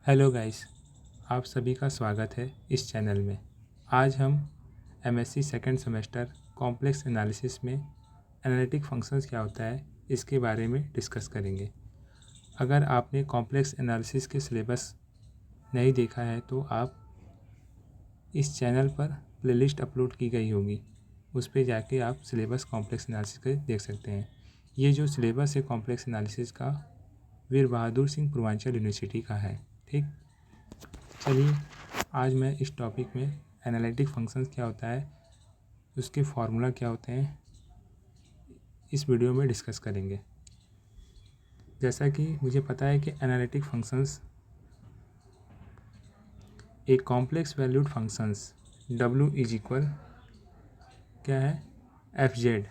Hello guys, आप सभी का स्वागत है इस चैनल में। आज हम MSc second semester complex analysis में एनालिटिक फंक्शंस क्या होता है इसके बारे में डिस्कस करेंगे। अगर आपने कॉम्प्लेक्स एनालिसिस के सिलेबस नहीं देखा है तो आप इस चैनल पर प्लेलिस्ट अपलोड की गई होगी, उस पर जाके आप सिलेबस कॉम्प्लेक्स एनालिसिस का देख सकते हैं। ये जो सिलेबस है कॉम्प्लेक्स एनालिसिस का वीर बहादुर सिंह पूर्वांचल यूनिवर्सिटी का है। ठीक, चलिए आज मैं इस टॉपिक में एनालिटिक फंक्शंस क्या होता है, उसके फार्मूला क्या होते हैं, इस वीडियो में डिस्कस करेंगे। जैसा कि मुझे पता है कि एनालिटिक फंक्शंस एक complex valued functions w is equal क्या है F Z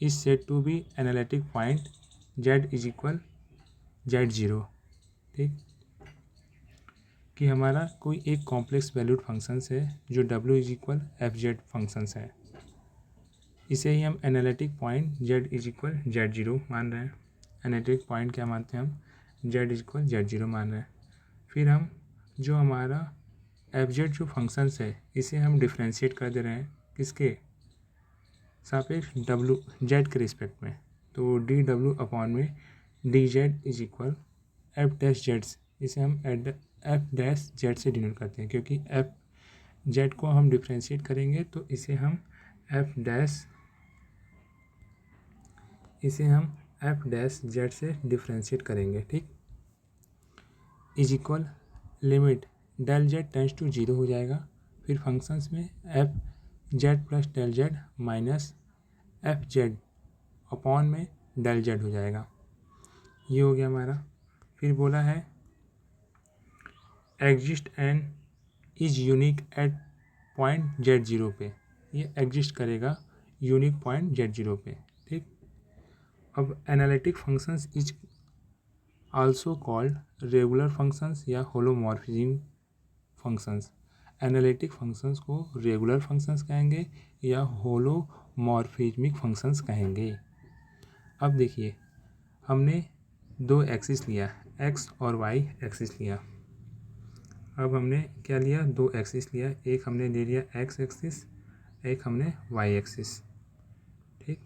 is said to be analytic point z is equal z0। ठीक, कि हमारा कोई एक कॉम्प्लेक्स वैल्यूड फंक्शंस है जो w is equal F Z functions है, इसे ही हम analytic point z is equal z0 मान रहे हैं। एनालिटिक पॉइंट क्या मानते हैं हम, z इज इक्वल z0 मान रहे हैं। फिर हम जो हमारा एफ जेड जो फंक्शंस है इसे हम डिफ्रेंशिएट कर दे रहे हैं किसके सापेक्ष, w z के रिस्पेक्ट में। तो डी डब्ल्यू अपॉन में D Z is equal F dash Z, इसे हम एफ डैश जेड से डिनोट करते हैं, क्योंकि एफ जेड को हम डिफ्रेंशिएट करेंगे तो इसे हम एफ डैश जेड से डिफ्रेंशिएट करेंगे। ठीक, is equal limit del Z tends to 0 हो जाएगा। फिर फंक्शंस में F Z plus del Z minus F Z upon में डेल जेड हो जाएगा। ये हो गया हमारा। फिर बोला है exist and is unique at point z0 पे, ये एग्जिस्ट करेगा यूनिक पॉइंट z0 पे। ठीक, अब analytic functions is also called regular functions या होलोमॉर्फिज्म फंक्शंस। एनालिटिक फंक्शंस को रेगुलर फंक्शंस कहेंगे या होलोमॉर्फिज्मिक फंक्शंस कहेंगे। अब देखिए, हमने दो एक्सिस लिया, एक्स और वाई एक्सिस लिया। अब हमने क्या लिया, दो एक्सिस लिया, एक हमने ले लिया एक्स एक्सिस, एक हमने वाई एक्सिस। ठीक,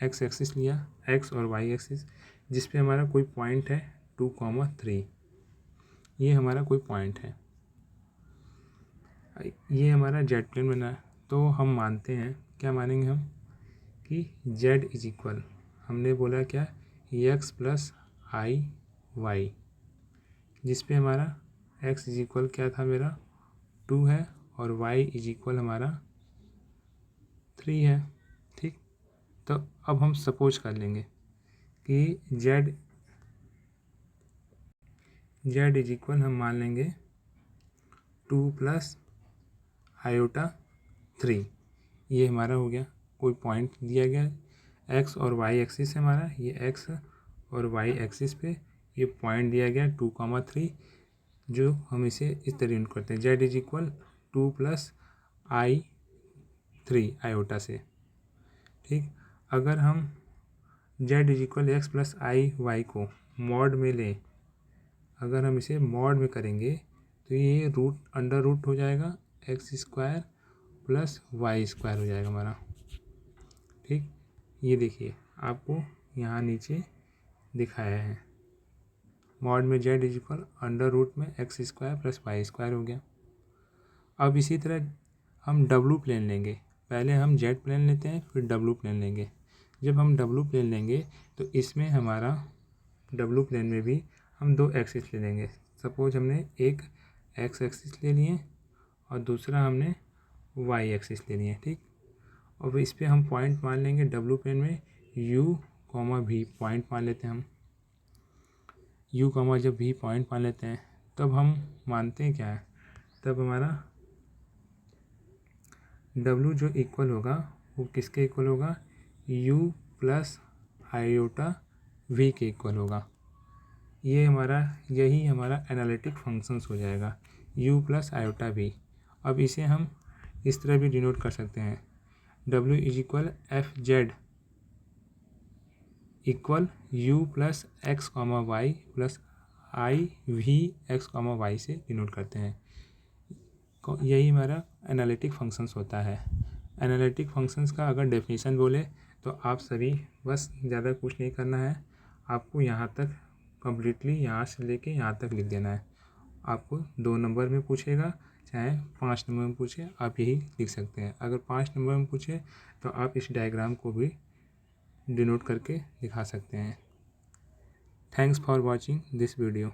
एक्स एक्सिस लिया, एक्स और वाई एक्सिस, जिस पे हमारा कोई पॉइंट है 2,3, ये हमारा कोई पॉइंट है, ये हमारा जेड प्लेन बना है। तो हम मानते हैं, क्या मानेंगे हम, कि जेड इज इक्वल, हमने बोला क्या, एक्स प्लस आई वाई, जिस पे हमारा एक्स इज इक्वल क्या था मेरा 2 है और वाई इज इक्वल हमारा 3 है। ठीक, तो अब हम सपोज कर लेंगे कि जेड इज इक्वल हम मान लेंगे 2 प्लस आयोटा 3, ये हमारा हो गया, कोई पॉइंट दिया गया एक्स और वाई एक्सिस है हमारा, ये एक्स और वाई एक्सिस पे ये पॉइंट दिया गया 2,3, जो हम इसे इस तरह यूनिट करते हैं, Z is equal 2 plus I 3 iota से। ठीक, अगर हम Z is equal X plus I Y को मॉड में लें, अगर हम इसे मॉड में करेंगे तो ये रूट अंडर रूट हो जाएगा, X square plus Y square हो जाएगा हमारा। ठीक, ये देखिए आपको यहाँ नीचे दिखाया है, मॉड में z is equal under root में x square plus Y square हो गया। अब इसी तरह हम डब्लू प्लेन लेंगे, पहले हम जेड प्लेन लेते हैं फिर डब्लू प्लेन लेंगे। जब हम डब्लू प्लेन लेंगे तो इसमें हमारा डब्लू प्लेन में भी हम दो एक्सिस ले लेंगे। सपोज हमने एक एक्स एक्सिस ले लिए और दूसरा हमने वाई एक्सिस ले लिए। ठीक, और इस पर हम पॉइंट मान लेंगे डब्लू प्लेन में u, v पॉइंट मान लेते हैं हम। u, जब v पॉइंट मान लेते हैं तब हम मानते हैं क्या है, तब हमारा w जो इक्वल होगा वो किसके इक्वल होगा, u प्लस आयोटा v के इक्वल होगा। ये हमारा, यही हमारा एनालिटिक फंक्शंस हो जाएगा, u प्लस आयोटा v। अब इसे हम इस तरह भी डिनोट कर सकते हैं, w is equal F Z equal u plus X Y plus I V X comma Y से डिनोट करते हैं। यही हमारा एनालिटिक फंक्शंस होता है। एनालिटिक फंक्शंस का अगर डेफिनेशन बोले तो आप सभी बस ज़्यादा कुछ नहीं करना है, आपको यहाँ तक कम्प्लीटली यहाँ से लेके यहाँ तक लिख देना है। आपको 2 नंबर में पूछेगा चाहे 5 नंबर में पूछे, आप यही लिख सकते हैं। अगर 5 नंबर में पूछे तो आप इस डायग्राम को भी डिनोट करके दिखा सकते हैं। Thanks for watching this video.